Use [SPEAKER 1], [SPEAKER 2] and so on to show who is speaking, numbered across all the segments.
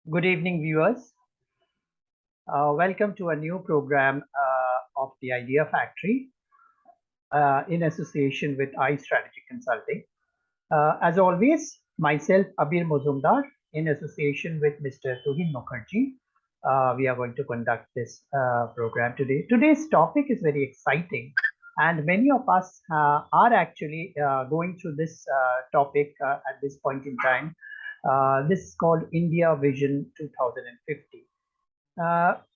[SPEAKER 1] Good evening, viewers. Welcome to a new program of the Idea Factory in association with iSTRATEGIC Consulting. As always, myself, Abir Mozumdar, in association with Mr. TUHIN MUKHARJEE, we are going to conduct this program today. Today's topic is very exciting, and many of us are actually going through this topic at this point in time. This is called India Vision 2050.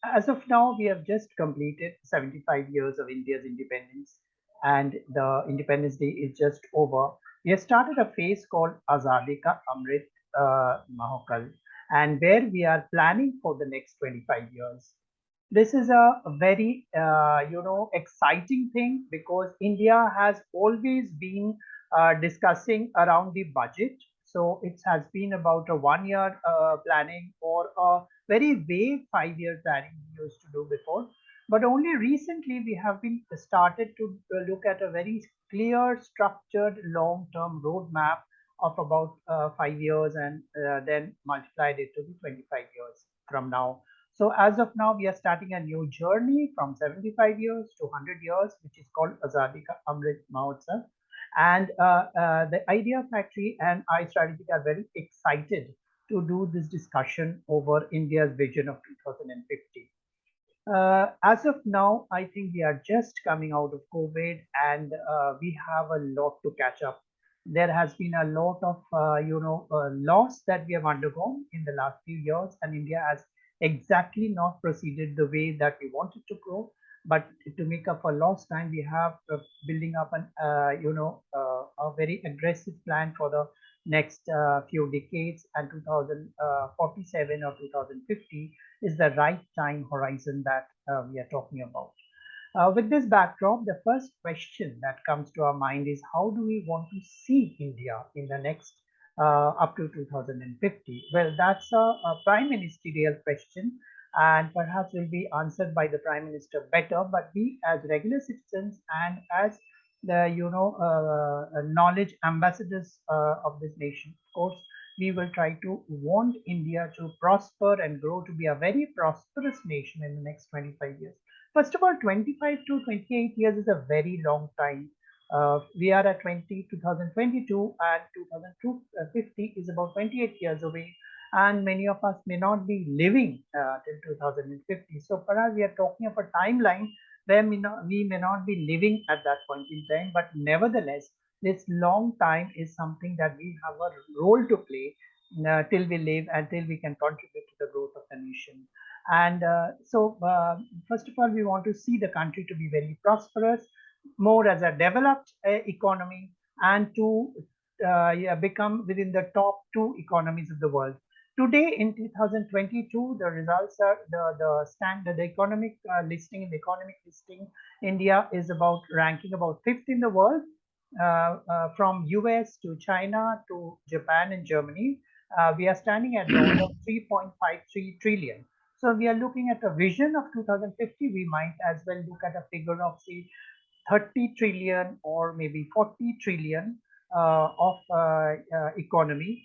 [SPEAKER 1] As of now, we have just completed 75 years of India's independence, and the Independence Day is just over. We have started a phase called Azadi Ka Amrit Mahokal, and where we are planning for the next 25 years. This is a very exciting thing because India has always been discussing around the budget. So it has been about a 1 year planning or a very vague 5 year planning we used to do before. But only recently we have been started to look at a very clear, structured, long-term roadmap of about 5 years, and then multiplied it to the 25 years from now. So as of now, we are starting a new journey from 75 years to 100 years, which is called Azadi Ka Amrit Mahotsav. And the Idea Factory and iStrategic are very excited to do this discussion over India's vision of 2050. As of now, I think we are just coming out of COVID, and we have a lot to catch up. There has been a lot of loss that we have undergone in the last few years, and India has exactly not proceeded the way that we wanted to grow. But to make up for lost time, we have building up a very aggressive plan for the next few decades, and 2047 or 2050 is the right time horizon that we are talking about. With this backdrop, the first question that comes to our mind is how do we want to see India in the next up to 2050? Well, that's a prime ministerial question, and perhaps will be answered by the prime minister better. But we, as regular citizens and as the knowledge ambassadors of this nation, of course, we will try to want India to prosper and grow to be a very prosperous nation in the next 25 years. First of all, 25 to 28 years is a very long time. We are at 2022, and 2050 is about 28 years away, and many of us may not be living till 2050. So perhaps we are talking of a timeline where we may not be living at that point in time, but nevertheless, this long time is something that we have a role to play till we live and till we can contribute to the growth of the nation. And first of all, we want to see the country to be very prosperous, more as a developed economy, and to become within the top two economies of the world. Today, in 2022, the results are the standard, the economic listing, in the economic listing, India is about ranking about fifth in the world, from US to China to Japan and Germany. We are standing at $3.53 trillion. So we are looking at a vision of 2050. We might as well look at a figure of, say, 30 trillion or maybe 40 trillion of economy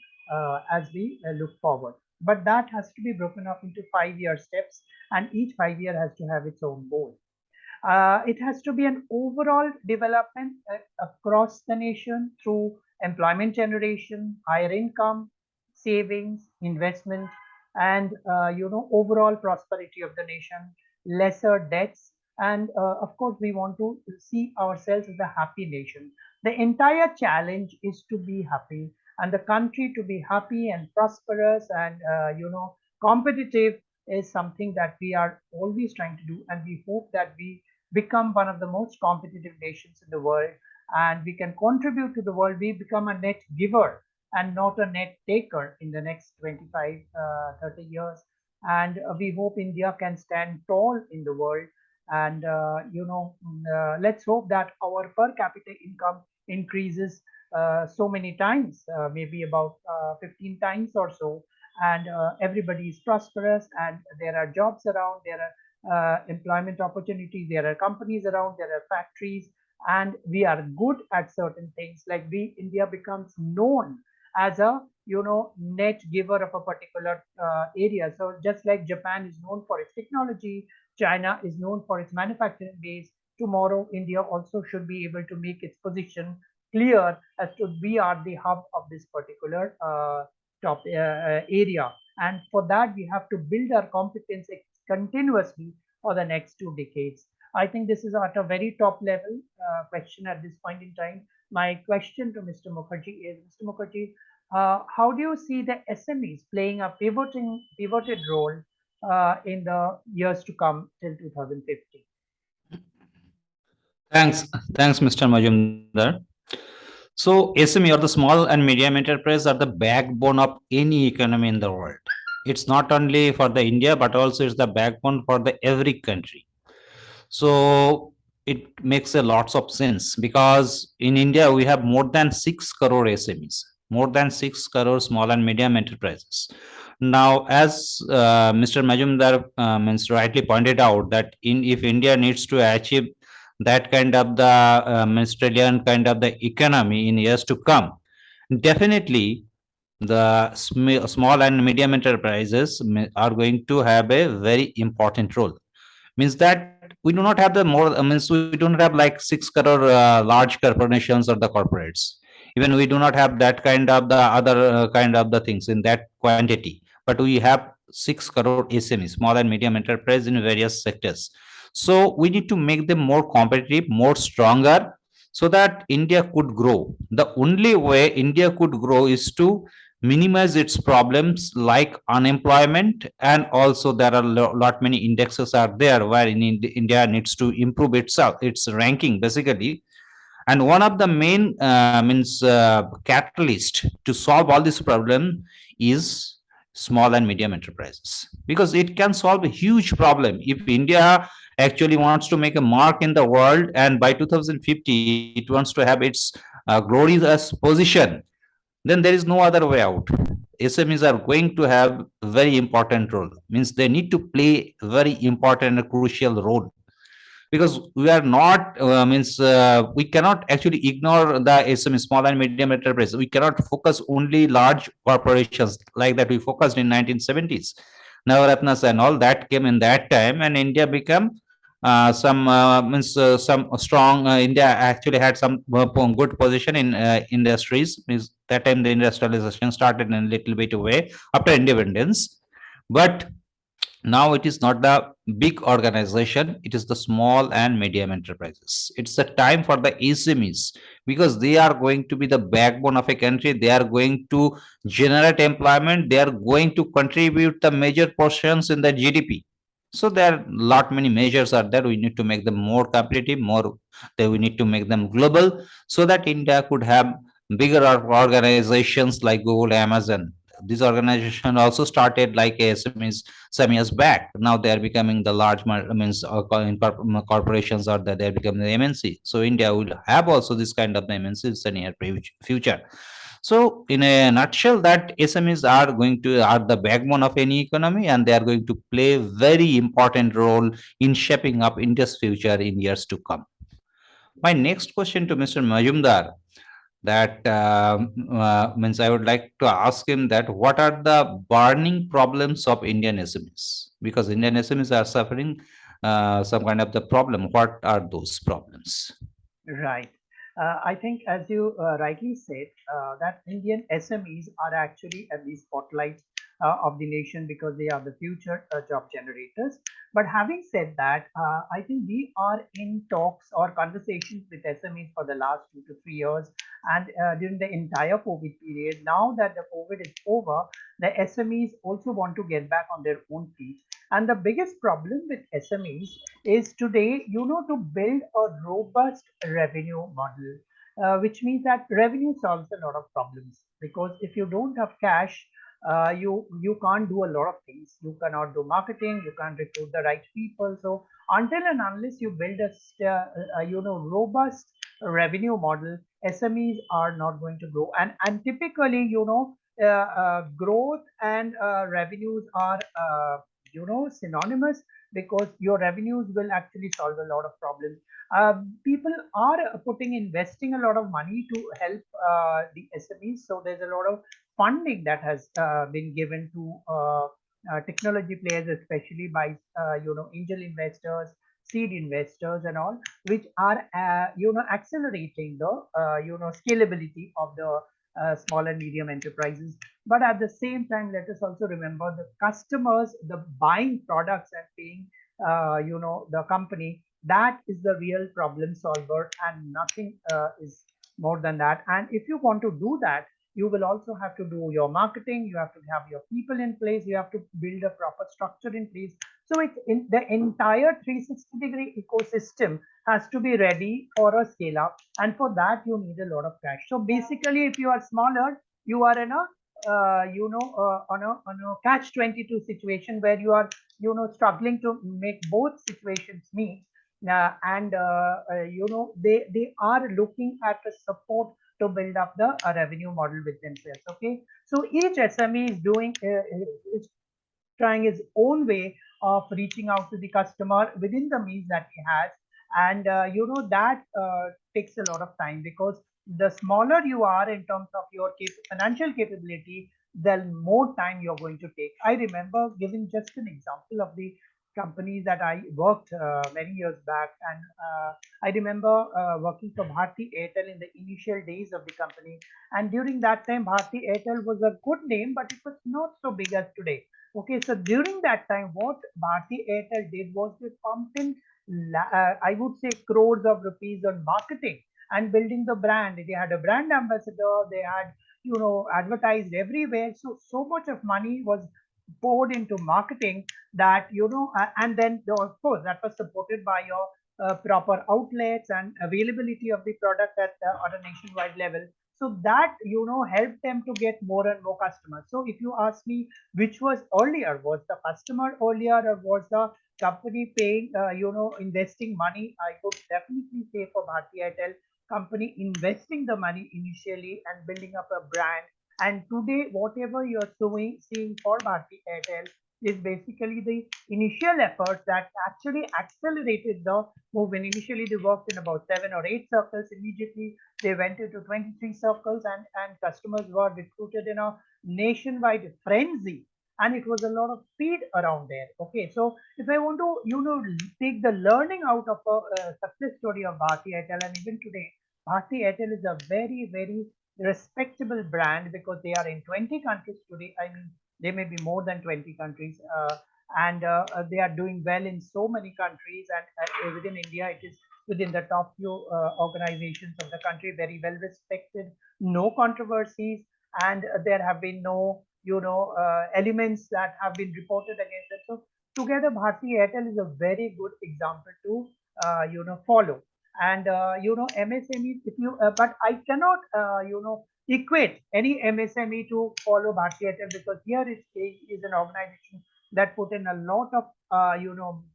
[SPEAKER 1] as we look forward. But that has to be broken up into 5 year steps, and each 5 year has to have its own goal. It has to be an overall development across the nation through employment generation, higher income, savings, investment, and overall prosperity of the nation, lesser debts, and of course we want to see ourselves as a happy nation. The entire challenge is to be happy, and the country to be happy and prosperous and competitive is something that we are always trying to do, and we hope that we become one of the most competitive nations in the world, and we can contribute to the world. We become a net giver and not a net taker in the next 25 30 years, and we hope India can stand tall in the world. And let's hope that our per capita income increases so many times, maybe about 15 times or so, and everybody is prosperous, and there are jobs around, there are employment opportunities, there are companies around, there are factories, and we are good at certain things, like India becomes known as a net giver of a particular area. So just like Japan is known for its technology, China is known for its manufacturing base. Tomorrow, India also should be able to make its position clear as to we are the hub of this particular top area. And for that, we have to build our competence continuously for the next 2 decades. I think this is at a very top level question at this point in time. My question to Mr. Mukherjee is, Mr. Mukherjee, how do you see the SMEs playing a pivoted role in the years to come till 2050?
[SPEAKER 2] Thanks, Mr. Majumdar. So, SME or the small and medium enterprise are the backbone of any economy in the world. It's not only for the India, but also it's the backbone for the every country. So it makes a lots of sense because in India we have more than 6 crore SMEs, more than 6 crore small and medium enterprises. Now, as Mr. Majumdar rightly pointed out, that if India needs to achieve that kind of the Australian kind of the economy in years to come, definitely the small and medium enterprises are going to have a very important role. Means that we do not have the more means we don't have like 6 crore large corporations or the corporates. Even we do not have that kind of the other kind of the things in that quantity, but we have 6 crore SMEs, small and medium enterprise, in various sectors. So we need to make them more competitive, more stronger, so that India could grow. The only way India could grow is to minimize its problems like unemployment, and also there are lot many indexes are there where India needs to improve itself, its ranking basically. And one of the main means catalyst to solve all this problem is small and medium enterprises, because it can solve a huge problem. If India actually wants to make a mark in the world, and by 2050 it wants to have its glorious position, then there is no other way out. SMEs are going to have very important role. Means they need to play very important and crucial role, because we are not we cannot actually ignore the SME, small and medium enterprise. We cannot focus only large corporations like that we focused in 1970s. Navaratnas and all that came in that time, and India became some strong. India actually had some good position in industries. Means that time the industrialization started in a little bit way after independence, but now it is not the big organization, it is the small and medium enterprises. It's the time for the SMEs, because they are going to be the backbone of a country. They are going to generate employment, they are going to contribute the major portions in the GDP. So there are lot many measures are there. We need to make them more competitive, more, we need to make them global, so that India could have bigger organizations like Google, Amazon. This organization also started like SMEs some years back. Now they are becoming the large corporations, or that they are becoming the MNC. So India will have also this kind of the MNCs in the near future. So in a nutshell, that SMEs are the backbone of any economy, and they are going to play very important role in shaping up India's future in years to come. My next question to Mr. Majumdar, that means I would like to ask him that what are the burning problems of Indian SMEs? Because Indian SMEs are suffering some kind of the problem. What are those problems?
[SPEAKER 1] Right. I think, as you rightly said, that Indian SMEs are actually at the spotlight of the nation because they are the future job generators. But having said that, I think we are in talks or conversations with SMEs for the last 2 to 3 years, and during the entire COVID period. Now that the COVID is over, the SMEs also want to get back on their own feet. And the biggest problem with SMEs is today, to build a robust revenue model, which means that revenue solves a lot of problems. Because if you don't have cash, you can't do a lot of things. You cannot do marketing. You can't recruit the right people. So until and unless you build a robust revenue model, SMEs are not going to grow. And typically, growth and revenues are synonymous, because your revenues will actually solve a lot of problems. People are investing a lot of money to help the SMEs. So there's a lot of funding that has been given to technology players, especially by angel investors, seed investors, and all, which are accelerating the scalability of the small and medium enterprises. But at the same time, let us also remember the customers, the buying products and paying the company. That is the real problem solver, and nothing is more than that. And if you want to do that, you will also have to do your marketing, you have to have your people in place, you have to build a proper structure in place. So it's in the entire 360-degree ecosystem has to be ready for a scale up, and for that you need a lot of cash. So basically, if you are smaller, you are in a on a catch 22 situation, where you are struggling to make both situations meet. And they are looking at a support to build up the revenue model with themselves. Okay, so each SME is doing is trying his own way of reaching out to the customer within the means that he has. And that takes a lot of time, because the smaller you are in terms of your financial capability, the more time you're going to take. I remember giving just an example of the companies that I worked many years back. And I remember working for Bharti Airtel in the initial days of the company. And during that time, Bharti Airtel was a good name, but it was not so big as today. Okay, so during that time, what Bharti Airtel did was they pumped in, I would say, crores of rupees on marketing and building the brand. They had a brand ambassador, they had, advertised everywhere. So much of money was poured into marketing, that, and then, of course, that was supported by your proper outlets and availability of the product at a nationwide level. So that, helped them to get more and more customers. So if you ask me, which was earlier, was the customer earlier, or was the company paying, investing money? I would definitely say for Bharti Airtel, company investing the money initially and building up a brand. And today, whatever you're seeing for Bharti Airtel is basically the initial efforts that actually accelerated the movement. Initially, they worked in about 7 or 8 circles. Immediately, they went into 23 circles, and customers were recruited in a nationwide frenzy. And it was a lot of speed around there. Okay, so if I want to, take the learning out of a success story of Bharti Airtel, and even today, Bharti Airtel is a very, very respectable brand, because they are in 20 countries today. I mean, they may be more than 20 countries, and they are doing well in so many countries. And within India, it is within the top few organizations of the country, very well respected, no controversies, and there have been no, elements that have been reported against it. So together, Bharti Airtel is a very good example to, follow. And MSME, if you, but I cannot, equate any MSME to follow Bharti Airtel, because here it is an organization that put in a lot of,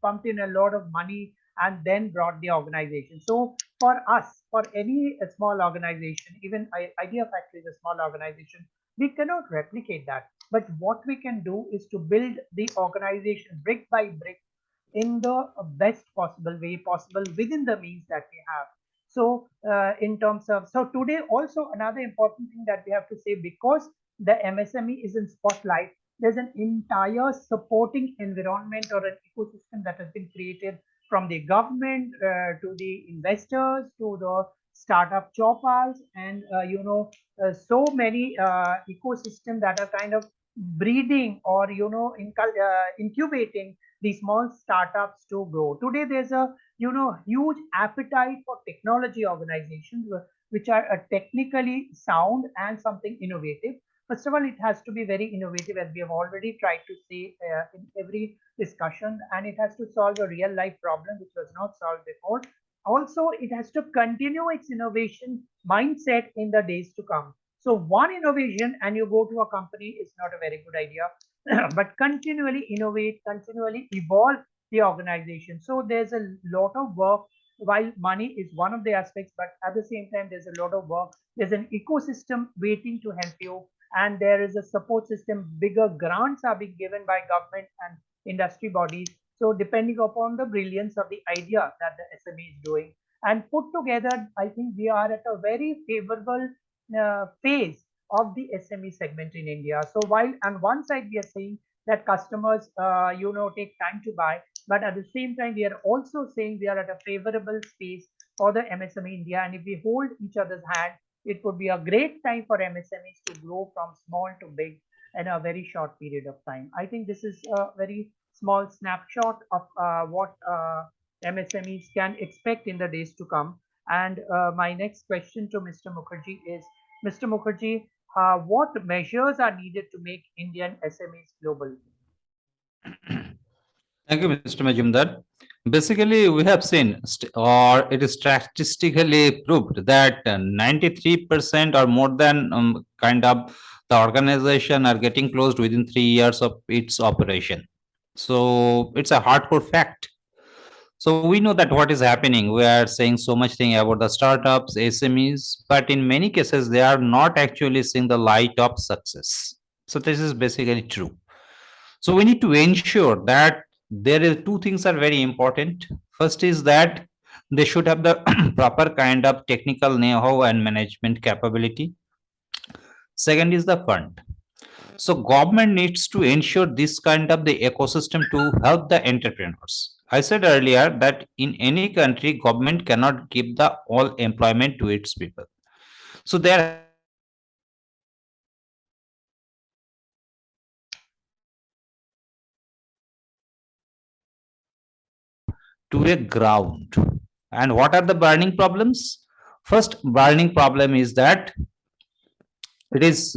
[SPEAKER 1] pumped in a lot of money and then brought the organization. So for us, for any small organization, even Idea Factory is a small organization, we cannot replicate that. But what we can do is to build the organization brick by brick in the best possible way possible within the means that we have. So in terms of, so today also another important thing that we have to say, because the MSME is in spotlight, there's an entire supporting environment or an ecosystem that has been created, from the government to the investors to the startup chopals, and so many ecosystem that are kind of breeding or incubating the small startups to grow. Today, there's a huge appetite for technology organizations which are technically sound and something innovative. First of all, it has to be very innovative, as we have already tried to say in every discussion, and it has to solve a real life problem which was not solved before. Also, it has to continue its innovation mindset in the days to come. So one innovation and you go to a company is not a very good idea, but continually innovate, continually evolve the organization. So there's a lot of work. While money is one of the aspects, but at the same time, there's a lot of work. There's an ecosystem waiting to help you, and there is a support system. Bigger grants are being given by government, and industry bodies. So depending upon the brilliance of the idea that the SME is doing and put together, I think we are at a very favorable phase of the SME segment in India. So while on one side we are saying that customers, take time to buy, but at the same time we are also saying we are at a favorable space for the MSME India. And if we hold each other's hand, it would be a great time for MSMEs to grow from small to big in a very short period of time. I think this is a very small snapshot of what MSMEs can expect in the days to come. And my next question to Mr. Mukherjee is, Mr. Mukherjee, what measures are needed to make Indian SMEs global?
[SPEAKER 2] Thank you, Mr. Majumdar. Basically, we have seen, or it is statistically proved that 93% or more than kind of the organization are getting closed within 3 years of its operation. So it's a hardcore fact. So we know that what is happening. We are saying so much thing about the startups, SMEs, but in many cases they are not actually seeing the light of success. So this is basically true. So we need to ensure that there is two things are very important. First is that they should have the proper kind of technical know-how and management capability. Second is the fund. So government needs to ensure this kind of the ecosystem to help the entrepreneurs. I said earlier that in any country, government cannot give the all employment to its people. So there has to be a proper kind of ecosystem where entrepreneurs can come to a ground. And what are the burning problems? First burning problem is that it is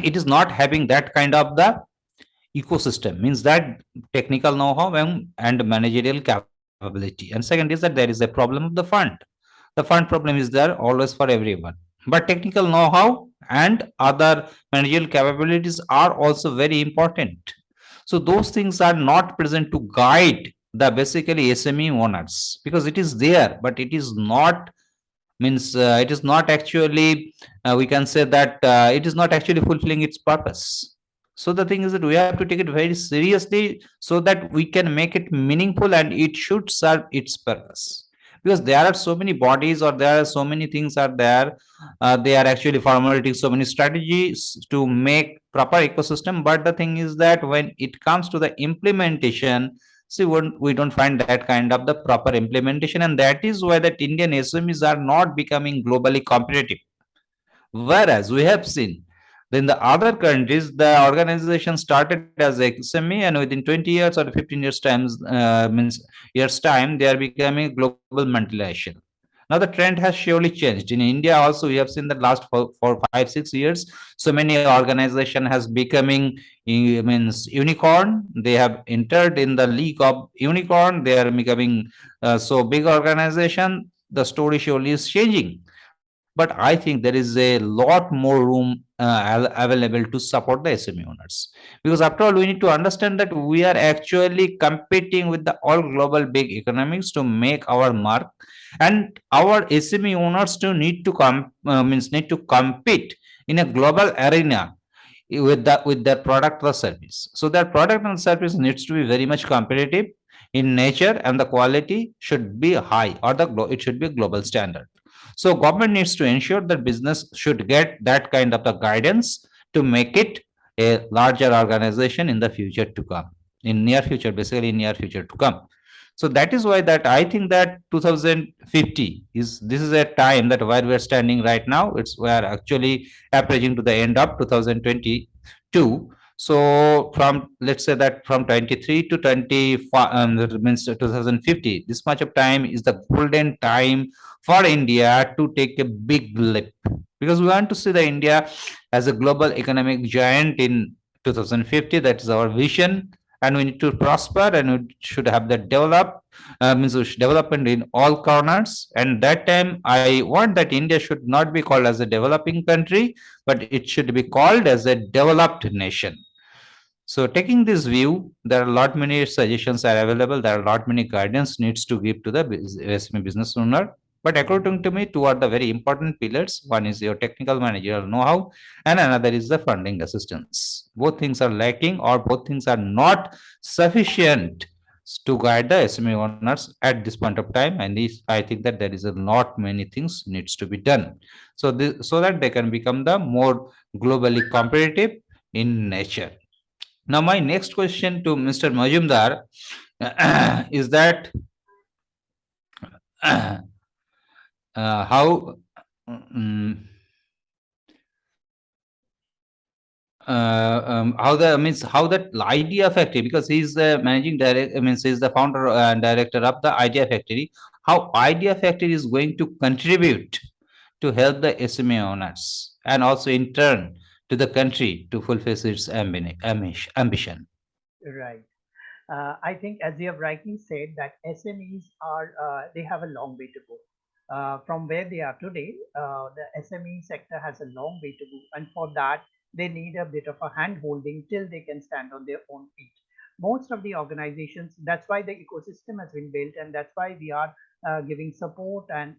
[SPEAKER 2] it is not having that kind of the ecosystem, means that technical know-how and managerial capability. And second is that there is a problem of the fund. The fund problem is there always for everyone, but technical know-how and other managerial capabilities are also very important. So those things are not present to guide the basically SME owners, because it is there but it is not, means it is not actually we can say that it is not actually fulfilling its purpose. So the thing is that we have to take it very seriously so that we can make it meaningful and it should serve its purpose, because there are so many bodies or there are so many things are there, they are actually formulating so many strategies to make proper ecosystem, but the thing is that when it comes to the implementation, see, we don't find that kind of the proper implementation, and that is why that Indian SMEs are not becoming globally competitive. Whereas we have seen in the other countries, the organization started as a SME, and within 20 years or 15 years times, means years time, they are becoming global multinational. Now the trend has surely changed. In India also, we have seen that last 4, 5, 6 years, so many organization has becoming means unicorn. They have entered in the league of unicorn. They are becoming so big organization. The story surely is changing, but I think there is a lot more room available to support the SME owners, because after all we need to understand that we are actually competing with the all global big economics to make our mark, and our SME owners to need to means need to compete in a global arena with their product or service. So their product and service needs to be very much competitive in nature, and the quality should be high, or it should be a global standard. So government needs to ensure that business should get that kind of the guidance to make it a larger organization in the future to come, in near future, basically in near future to come. So that is why that I think that 2050 is, this is a time that where we are standing right now, it's we are actually approaching to the end of 2022. So from, let's say that from 23 to 25, that means 2050, this much of time is the golden time for India to take a big leap, because we want to see the India as a global economic giant in 2050. That is our vision, and we need to prosper, and we should have that means development in all corners. And that time I want that India should not be called as a developing country, but it should be called as a developed nation. So taking this view, there are a lot many suggestions are available, there are a lot many guidance needs to give to the SME business owner. But according to me, two are the very important pillars. One is your technical managerial know-how, and another is the funding assistance. Both things are lacking, or both things are not sufficient to guide the SME owners at this point of time. And this, I think that there is a lot many things needs to be done, so that they can become the more globally competitive in nature. Now, my next question to Mr. Majumdar is that how mm, how the means how that idea factory, because he's the managing director, means he's the founder and director of the idea factory, how idea factory is going to contribute to help the SME owners and also in turn to the country to fulfill its ambition.
[SPEAKER 1] Right. I think, as you have rightly said, that SMEs are they have a long way to go. From where they are today, the SME sector has a long way to go, and for that they need a bit of a hand holding till they can stand on their own feet. Most of the organizations, that's why the ecosystem has been built, and that's why we are giving support and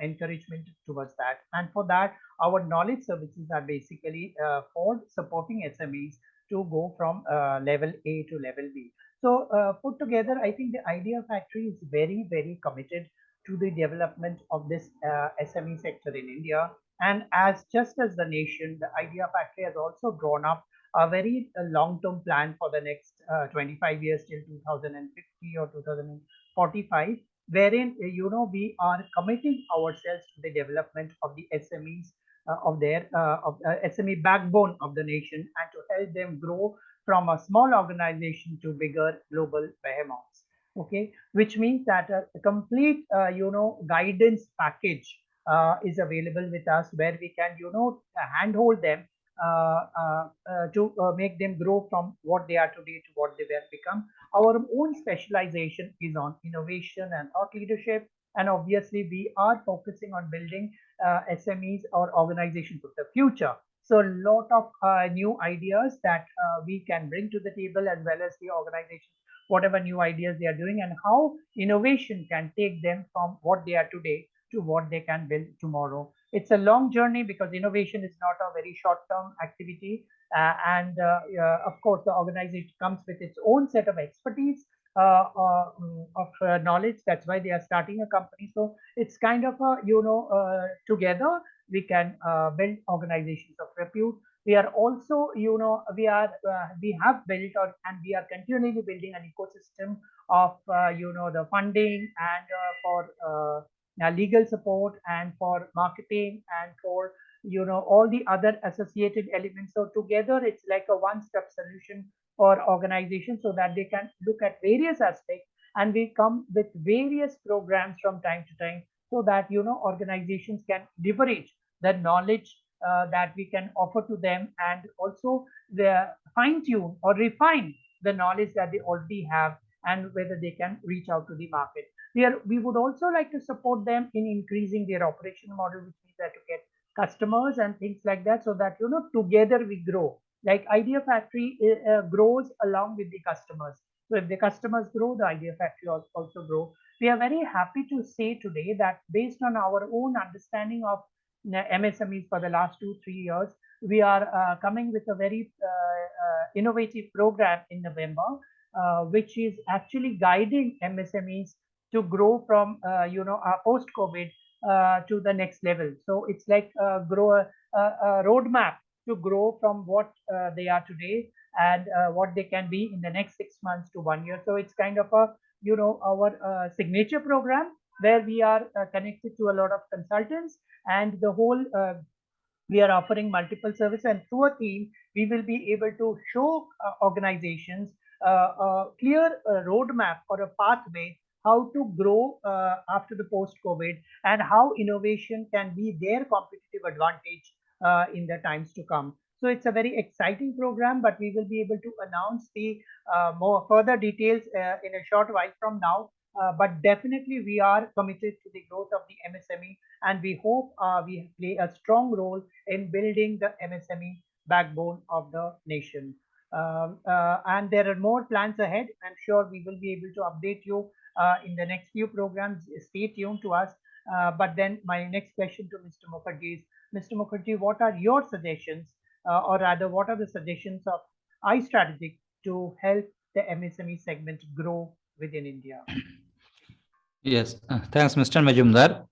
[SPEAKER 1] encouragement towards that. And for that, our knowledge services are basically for supporting SMEs to go from level A to level B. So put together, I think the Idea Factory is very, very committed to the development of this SME sector in India. And as just as the nation, the Idea Factory has also drawn up a very long-term plan for the next 25 years till 2050 or 2045, wherein we are committing ourselves to the development of the SMEs of their SME backbone of the nation, and to help them grow from a small organization to bigger global behemoths. Okay, which means that a complete guidance package is available with us, where we can handhold them to make them grow from what they are today to what they will become. Our own specialization is on innovation and thought leadership, and obviously we are focusing on building SMEs or organizations of the future. So a lot of new ideas that we can bring to the table, as well as the organizations, whatever new ideas they are doing, and how innovation can take them from what they are today to what they can build tomorrow. It's a long journey, because innovation is not a very short-term activity. And of course, the organization comes with its own set of expertise, of knowledge. That's why they are starting a company. So it's kind of a, together we can build organizations of repute. We are also, we have built, and we are continually building an ecosystem of, the funding, and for legal support, and for marketing, and for all the other associated elements. So together it's like a one-step solution for organizations, so that they can look at various aspects, and we come with various programs from time to time, so that organizations can leverage the knowledge that we can offer to them, and also the fine tune or refine the knowledge that they already have, and whether they can reach out to the market. We would also like to support them in increasing their operation model, which means that to get customers and things like that, so that together we grow. Like Idea Factory grows along with the customers. So if the customers grow, the Idea Factory also grow. We are very happy to say today that, based on our own understanding of MSMEs for the last 2-3 years, we are coming with a very innovative program in November, which is actually guiding MSMEs to grow from post COVID to the next level. So it's like a roadmap to grow from what they are today, and what they can be in the next 6 months to 1 year. So it's kind of a our signature program, where we are connected to a lot of consultants, and the whole we are offering multiple services, and through a team we will be able to show organizations a clear roadmap or a pathway how to grow after the post COVID, and how innovation can be their competitive advantage in the times to come. So it's a very exciting program, but we will be able to announce the more further details in a short while from now. But definitely we are committed to the growth of the MSME, and we hope we play a strong role in building the MSME backbone of the nation. And there are more plans ahead. I'm sure we will be able to update you in the next few programs. Stay tuned to us. But then my next question to Mr. Mukherjee is, Mr. Mukherjee, what are your suggestions, or rather, what are the suggestions of iStrategic to help the MSME segment grow within India?
[SPEAKER 2] Yes, thanks, Mr. Majumdar.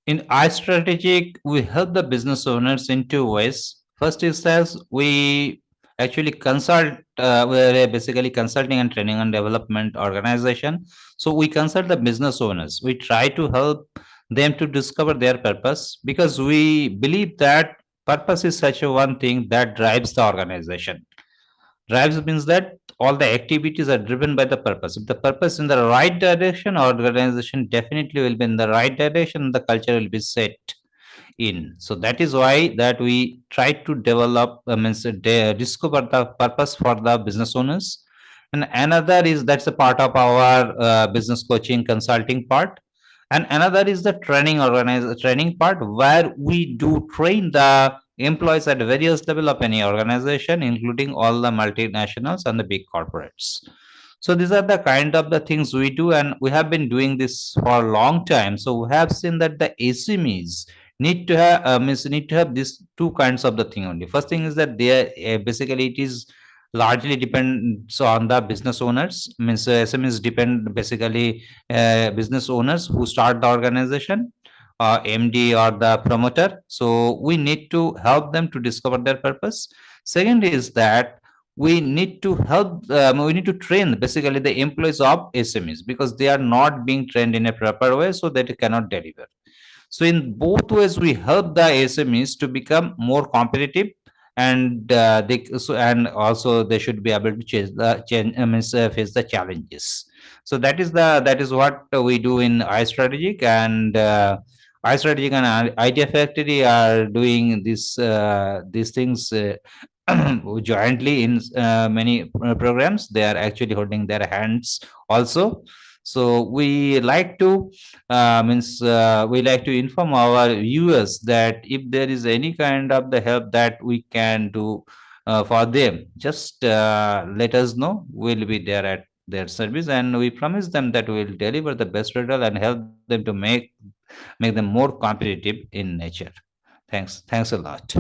[SPEAKER 2] In iStrategic, we help the business owners in two ways. First is as we actually consult, we're basically consulting and training and development organization. So we consult the business owners. We try to help them to discover their purpose because we believe that purpose is such a one thing that drives the organization. Drives means that all the activities are driven by the purpose. If the purpose is in the right direction, our organization definitely will be in the right direction. The culture will be set in. So that is why that we try to develop, discover the purpose for the business owners. And another is that's a part of our business coaching consulting part. And another is the training part where we do train the employees at various level of any organization, including all the multinationals and the big corporates. So these are the kind of the things we do, and we have been doing this for a long time. So we have seen that the SMEs need to have these two kinds of the thing only. First thing is that they are, basically it is largely depends on the business owners. Means SMEs depend basically business owners who start the organization, MD or the promoter. So we need to help them to discover their purpose. Second is that we need to help, we need to train basically the employees of SMEs because they are not being trained in a proper way, so that it cannot deliver. So in both ways, we help the SMEs to become more competitive, and and also they should be able to face the challenges. So that is what we do in iStrategic, and iStrategic and Idea Factory are doing these things jointly in many programs. They are actually holding their hands also. So we like to we like to inform our viewers that if there is any kind of the help that we can do for them, just let us know. We'll be there at their service, and we promise them that we'll deliver the best result and help them to make them more competitive in nature. Thanks a lot.